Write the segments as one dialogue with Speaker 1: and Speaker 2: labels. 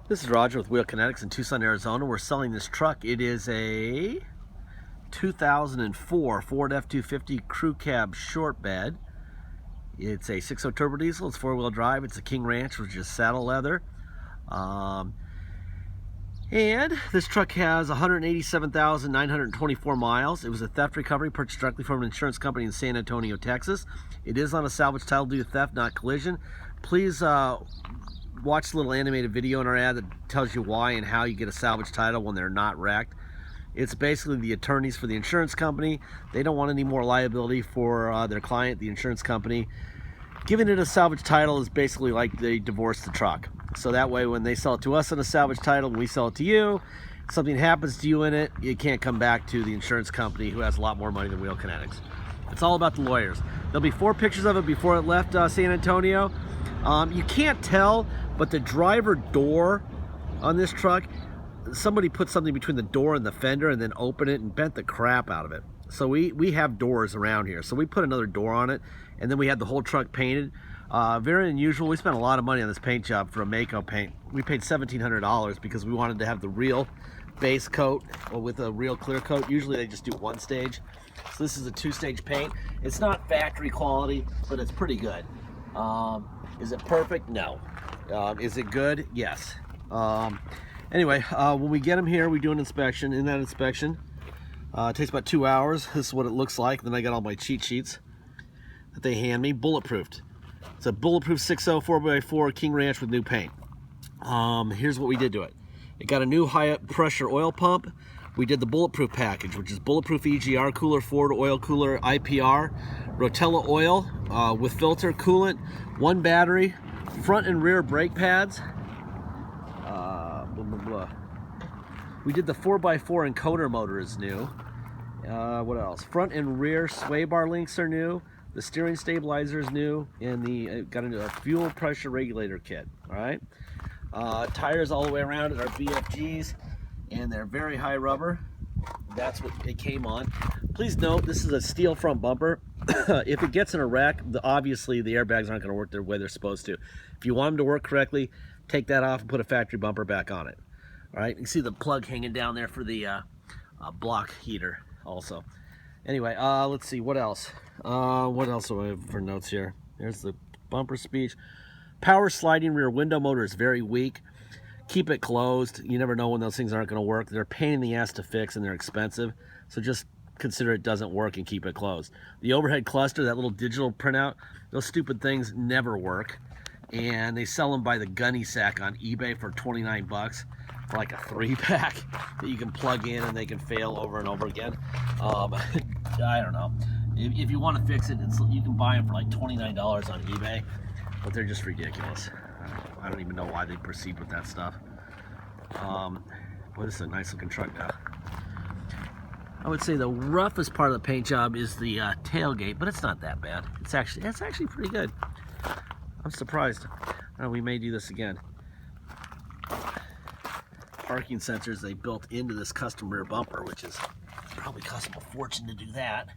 Speaker 1: This is Roger with Kinetics in Tucson, Arizona. We're selling this truck. It is a 2004 Ford F250 crew cab short bed. It's a 6.0 turbo diesel. It's four-wheel drive. It's a King Ranch, which is saddle leather. And this truck has 187,924 miles. It was a theft recovery purchased directly from an insurance company in San Antonio, Texas. It is on a salvage title due to theft, not collision. Please watch the little animated video in our ad that tells you why and how you get a salvage title when they're not wrecked. It's basically the attorneys for the insurance company. They don't want any more liability for their client, the insurance company. Giving it a salvage title is basically like they divorce the truck. So that way when they sell it to us on a salvage title and we sell it to you, if something happens to you in it, you can't come back to the insurance company who has a lot more money than Wheel Kinetics. It's all about the lawyers. There'll be 4 pictures of it before it left San Antonio. You can't tell, but the driver door on this truck, somebody put something between the door and the fender and then opened it and bent the crap out of it. So we have doors around here. So we put another door on it, and then we had the whole truck painted. Very unusual. We spent a lot of money on this paint job for a Mako paint. We paid $1,700 because we wanted to have the real base coat with a real clear coat. Usually they just do one stage. So this is a 2-stage paint. It's not factory quality, but it's pretty good. Is it perfect? No. Is it good? Yes. Anyway, when we get them here, we do an inspection. In that inspection, it takes about 2 hours. This is what it looks like. Then I got all my cheat sheets that they hand me, bulletproofed. It's a bulletproof 6.0 4x4 King Ranch with new paint. Here's what we did to it. It got a new high pressure oil pump. We did the bulletproof package, which is bulletproof EGR cooler, Ford oil cooler, IPR, Rotella oil with filter, coolant, 1 battery, front and rear brake pads. We did the 4x4 encoder motor is new. What else? Front and rear sway bar links are new. The steering stabilizer is new, and got into a fuel pressure regulator kit. All right. Tires all the way around it are BFGs, and they're very high rubber. That's what it came on. Please note, this is a steel front bumper. If it gets in a wreck, obviously the airbags aren't going to work the way they're supposed to. If you want them to work correctly, take that off and put a factory bumper back on it. All right, you can see the plug hanging down there for the block heater also. Anyway, let's see, what else? What else do I have for notes here? There's the bumper speech. Power sliding rear window motor is very weak. Keep it closed. You never know when those things aren't going to work. They're a pain in the ass to fix and they're expensive. So just consider it doesn't work and keep it closed. The overhead cluster, that little digital printout, those stupid things never work. And they sell them by the gunny sack on eBay for 29 bucks for like a 3-pack that you can plug in and they can fail over and over again. I don't know. If you want to fix it, you can buy them for like $29 on eBay, but they're just ridiculous. I don't even know why they proceed with that stuff. Well, this is a nice looking truck now. I would say the roughest part of the paint job is the tailgate, but it's not that bad. It's actually pretty good. I'm surprised. We may do this again. Parking sensors they built into this custom rear bumper, which is probably cost them a fortune to do that.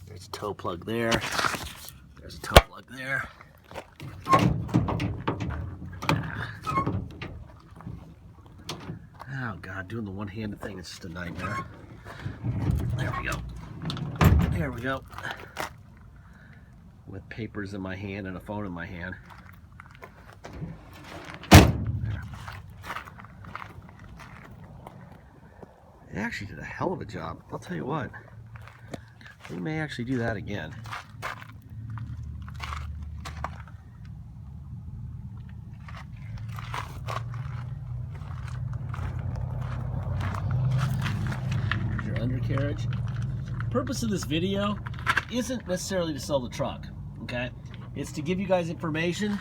Speaker 1: There's a toe plug there. There's a toe plug there. Oh God, doing the one-handed thing is just a nightmare. There we go. There we go. With papers in my hand and a phone in my hand. They actually did a hell of a job. I'll tell you what. We may actually do that again. Here's your undercarriage. The purpose of this video isn't necessarily to sell the truck, okay? It's to give you guys information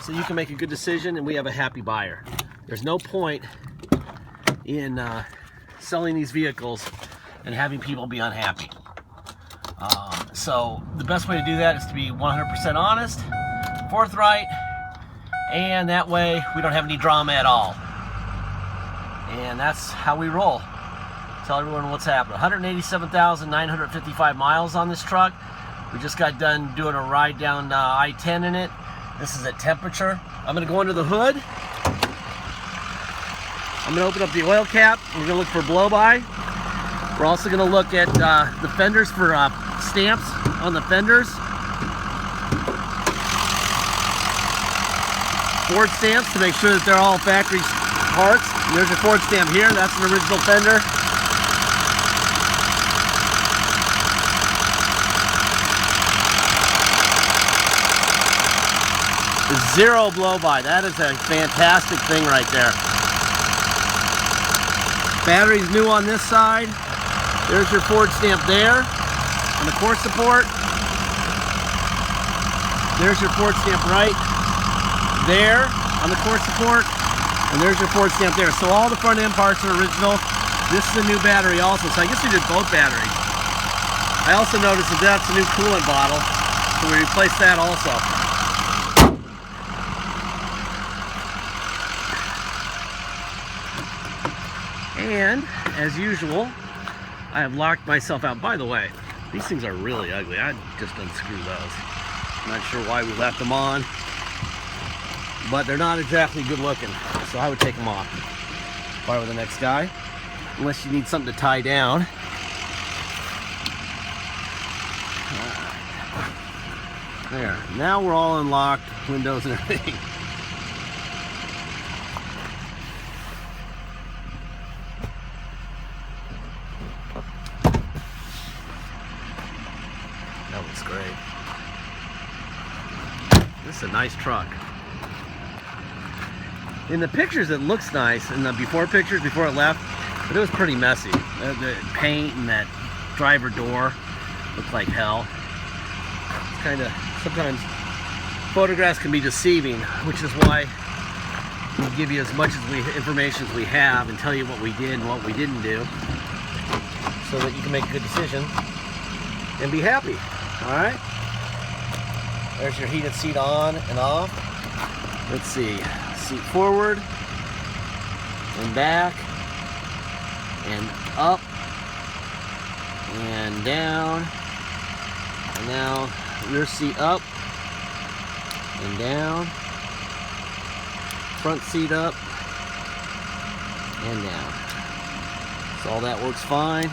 Speaker 1: so you can make a good decision and we have a happy buyer. There's no point in selling these vehicles and having people be unhappy. So the best way to do that is to be 100% honest, forthright, and that way we don't have any drama at all. And that's how we roll. Tell everyone what's happening. 187,955 miles on this truck. We just got done doing a ride down I-10 in it, This is at temperature. I'm gonna go under the hood. I'm gonna open up the oil cap. We're gonna look for blow-by. We're also gonna look at the fenders for stamps on the fenders. Ford stamps to make sure that they're all factory parts. There's your Ford stamp here. That's an original fender. Zero blow-by. That is a fantastic thing right there. Battery's new on this side. There's your Ford stamp there on the core support. There's your Ford stamp right there on the core support. And there's your Ford stamp there. So all the front end parts are original. This is a new battery also. So I guess we did both batteries. I also noticed that that's a new coolant bottle. So we replaced that also. And as usual, I have locked myself out. By the way, these things are really ugly. I'd just unscrew those. I'm not sure why we left them on, but they're not exactly good looking. So I would take them off if I were the next guy, unless you need something to tie down. There, now we're all unlocked, windows and everything. That looks great. This is a nice truck. In the pictures it looks nice, in the before pictures, before it left, but it was pretty messy. The paint and that driver door looked like hell. It's kind of, sometimes photographs can be deceiving, which is why we give you as much information as we have and tell you what we did and what we didn't do, so that you can make a good decision and be happy. Alright? There's your heated seat on and off. Let's see. Seat forward and back and up and down. And now rear seat up and down. Front seat up and down. So all that works fine.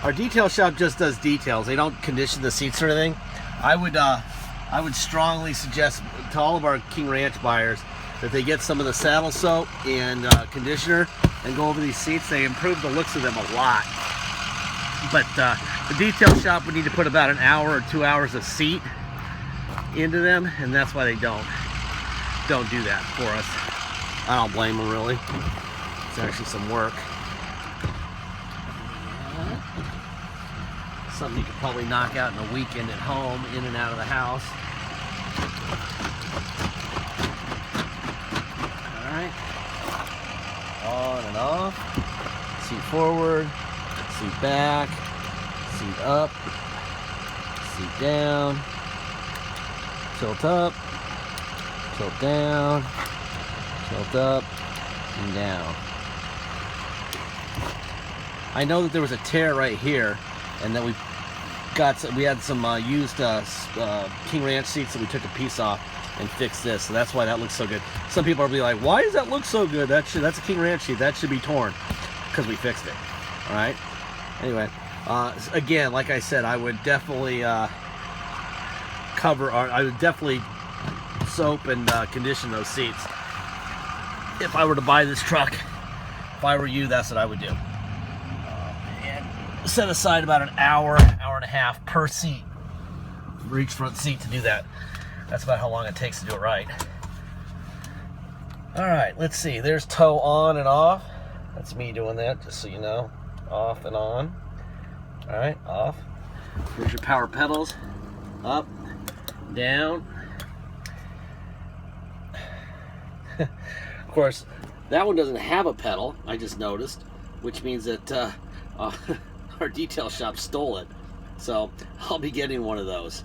Speaker 1: Our detail shop just does details. They don't condition the seats or anything. I would strongly suggest to all of our King Ranch buyers that they get some of the saddle soap and conditioner and go over these seats. They improve the looks of them a lot. But the detail shop would need to put about an hour or 2 hours of seat into them, and that's why they don't do that for us. I don't blame them, really. It's actually some work. Something you could probably knock out in a weekend at home, in and out of the house. Alright. On and off. Seat forward. Seat back. Seat up. Seat down. Tilt up. Tilt down. Tilt up. And down. I know that there was a tear right here, and that we had some used King Ranch seats that we took a piece off and fixed this, so that's why that looks so good. Some people will be like, why does that look so good? That's a King Ranch seat, that should be torn, because we fixed it. All right. Anyway, again, like I said, I would definitely I would definitely soap and condition those seats. If I were to buy this truck, if I were you, that's what I would do. Set aside about an hour and a half per seat for each front seat to do that. That's about how long it takes to do it right. Alright, let's see. There's tow on and off. That's me doing that, just so you know. Off and on. Alright, off. Here's your power pedals. Up, down. Of course, that one doesn't have a pedal, I just noticed, which means that our detail shop stole it, so I'll be getting one of those.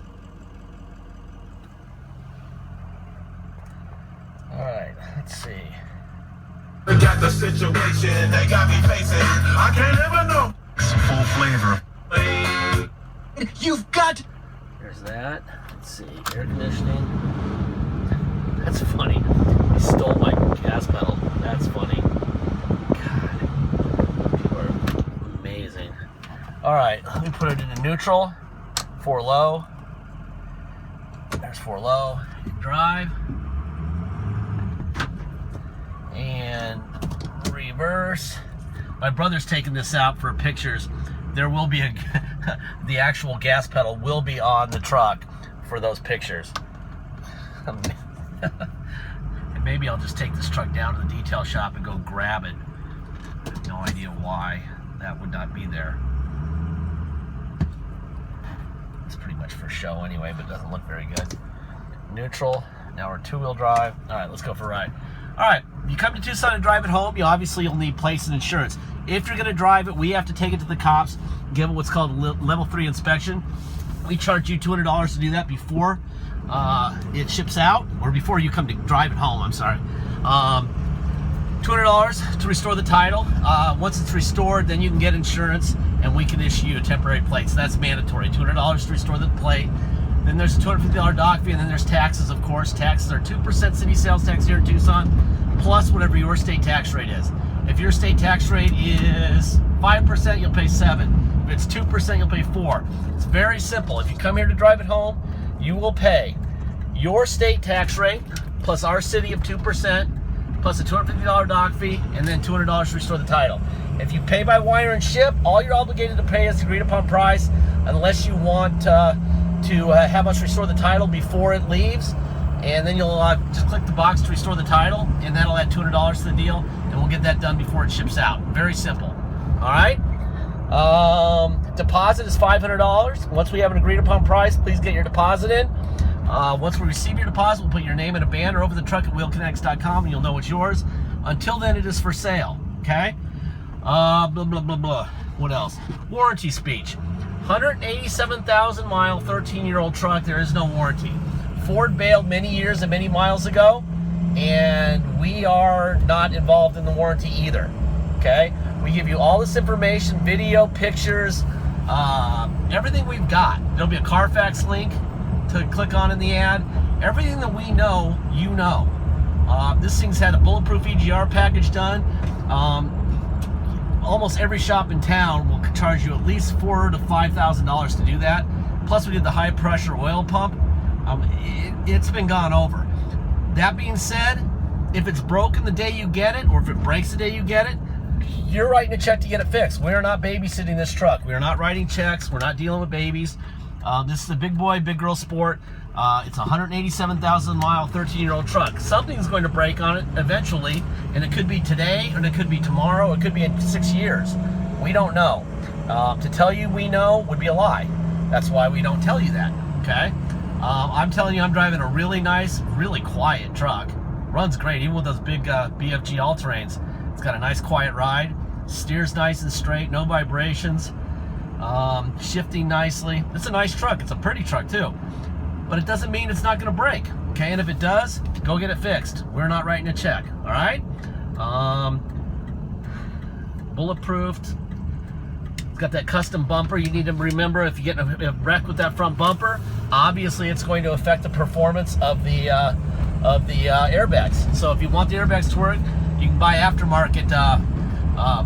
Speaker 1: All right, let's see.
Speaker 2: They got the situation they got me facing. I can't ever know. It's full flavor. You've got.
Speaker 1: There's that. Let's see. Air conditioning. That's funny. He stole my gas pedal. That's funny. God, people are amazing. All right, let me put it into neutral. 4 low. There's 4 low. Drive. And reverse. My brother's taking this out for pictures. There will be the actual gas pedal will be on the truck for those pictures. And maybe I'll just take this truck down to the detail shop and go grab it. I have no idea why that would not be there. It's pretty much for show anyway, but it doesn't look very good. Neutral. Now we're 2-wheel drive. All right, let's go for a ride. All right, you come to Tucson and drive it home, you'll need plates and insurance. If you're gonna drive it, we have to take it to the cops, give it what's called a level 3 inspection. We charge you $200 to do that before it ships out, or before you come to drive it home, I'm sorry. $200 to restore the title. Once it's restored, then you can get insurance and we can issue you a temporary plate. So that's mandatory, $200 to restore the plate. Then there's a $250 dock fee, and then there's taxes, of course. Taxes are 2% city sales tax here in Tucson, plus whatever your state tax rate is. If your state tax rate is 5%, you'll pay 7%. If it's 2%, you'll pay 4%. It's very simple. If you come here to drive it home, you will pay your state tax rate, plus our city of 2%, plus a $250 dock fee, and then $200 to restore the title. If you pay by wire and ship, all you're obligated to pay is the agreed upon price, unless you want to have us restore the title before it leaves, and then you'll just click the box to restore the title, and that'll add $200 to the deal, and we'll get that done before it ships out. Very simple. All right. Deposit is $500. Once we have an agreed upon price, please get your deposit in. Once we receive your deposit, we'll put your name in a banner over the truck at wheelkinetics.com, and you'll know it's yours. Until then, it is for sale. Okay. Blah blah blah blah. What else? Warranty speech. 187,000 mile, 13-year-old truck. There is no warranty. Ford bailed many years and many miles ago, and we are not involved in the warranty either. Okay? We give you all this information, video, pictures, everything we've got. There'll be a Carfax link to click on in the ad. Everything that we know, you know. This thing's had a bulletproof EGR package done. Almost every shop in town will charge you at least $4,000 to $5,000 to do that. Plus, we did the high pressure oil pump. It's been gone over. That being said, if it's broken the day you get it, or if it breaks the day you get it, you're writing a check to get it fixed. We are not babysitting this truck. We are not writing checks. We're not dealing with babies. This is a big boy, big girl sport. It's a 187,000 mile, 13-year-old truck. Something's going to break on it eventually, and it could be today, and it could be tomorrow, it could be in 6 years. We don't know. To tell you we know would be a lie. That's why we don't tell you that, okay? I'm telling you, I'm driving a really nice, really quiet truck. Runs great, even with those big BFG all-terrains. It's got a nice quiet ride, steers nice and straight, no vibrations, shifting nicely. It's a nice truck. It's a pretty truck too. But it doesn't mean it's not going to break, okay? And if it does, go get it fixed. We're not writing a check, all right? Bulletproofed. It's got that custom bumper. You need to remember, if you get in a wreck with that front bumper, obviously it's going to affect the performance of the airbags. So if you want the airbags to work, you can buy aftermarket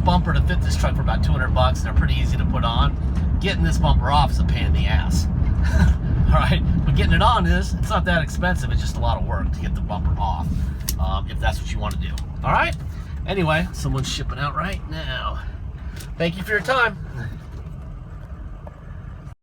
Speaker 1: bumper to fit this truck for about $200. They're pretty easy to put on. Getting this bumper off is a pain in the ass. All right, but getting it on it's not that expensive. It's just a lot of work to get the bumper off, if that's what you want to do. All right. Anyway, someone's shipping out right now. Thank you for your time.